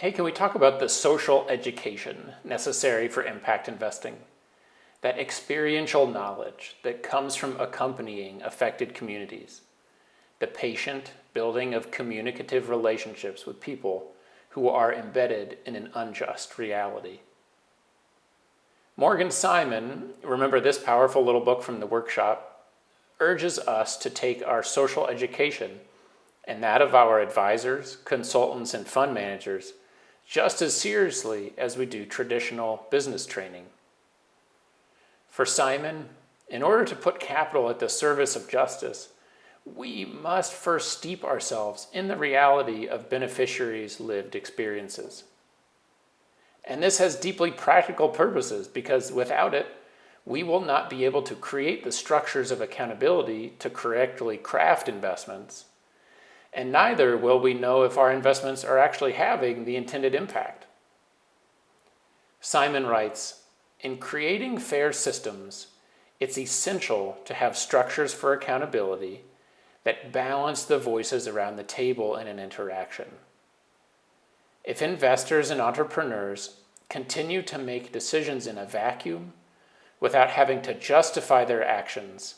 Hey, can we talk about the social education necessary for impact investing? That experiential knowledge that comes from accompanying affected communities. The patient building of communicative relationships with people who are embedded in an unjust reality. Morgan Simon, remember this powerful little book from the workshop, urges us to take our social education and that of our advisors, consultants, and fund managers just as seriously as we do traditional business training. For Simon, in order to put capital at the service of justice, we must first steep ourselves in the reality of beneficiaries' lived experiences. And this has deeply practical purposes because without it, we will not be able to create the structures of accountability to correctly craft investments, and neither will we know if our investments are actually having the intended impact. Simon writes, in creating fair systems, it's essential to have structures for accountability that balance the voices around the table in an interaction. If investors and entrepreneurs continue to make decisions in a vacuum without having to justify their actions,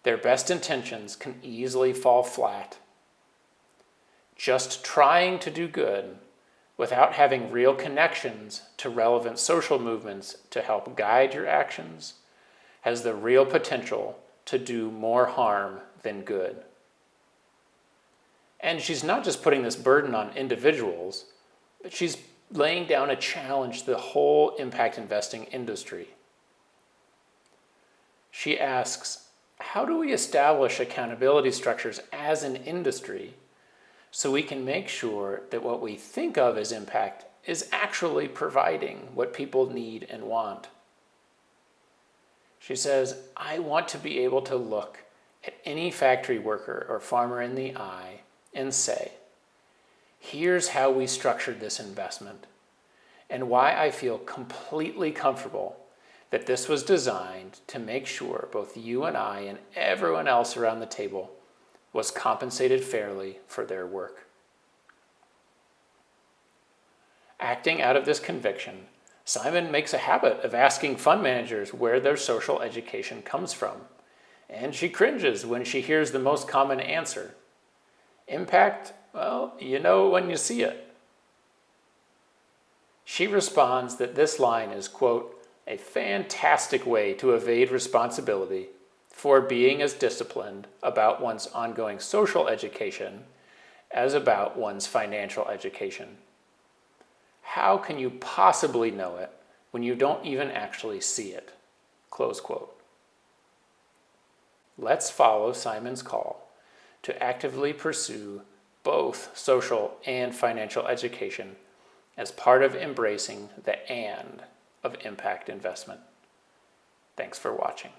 their best intentions can easily fall flat. Just trying to do good without having real connections to relevant social movements to help guide your actions has the real potential to do more harm than good. And she's not just putting this burden on individuals, but she's laying down a challenge to the whole impact investing industry. She asks, how do we establish accountability structures as an industry so we can make sure that what we think of as impact is actually providing what people need and want? She says, I want to be able to look at any factory worker or farmer in the eye and say, here's how we structured this investment and why I feel completely comfortable that this was designed to make sure both you and I and everyone else around the table was compensated fairly for their work. Acting out of this conviction, Simon makes a habit of asking fund managers where their social education comes from, and she cringes when she hears the most common answer. Impact? Well, you know when you see it. She responds that this line is, quote, a fantastic way to evade responsibility for being as disciplined about one's ongoing social education as about one's financial education. How can you possibly know it when you don't even actually see it? Close quote. Let's follow Simon's call to actively pursue both social and financial education as part of embracing the "and" of impact investment. Thanks for watching.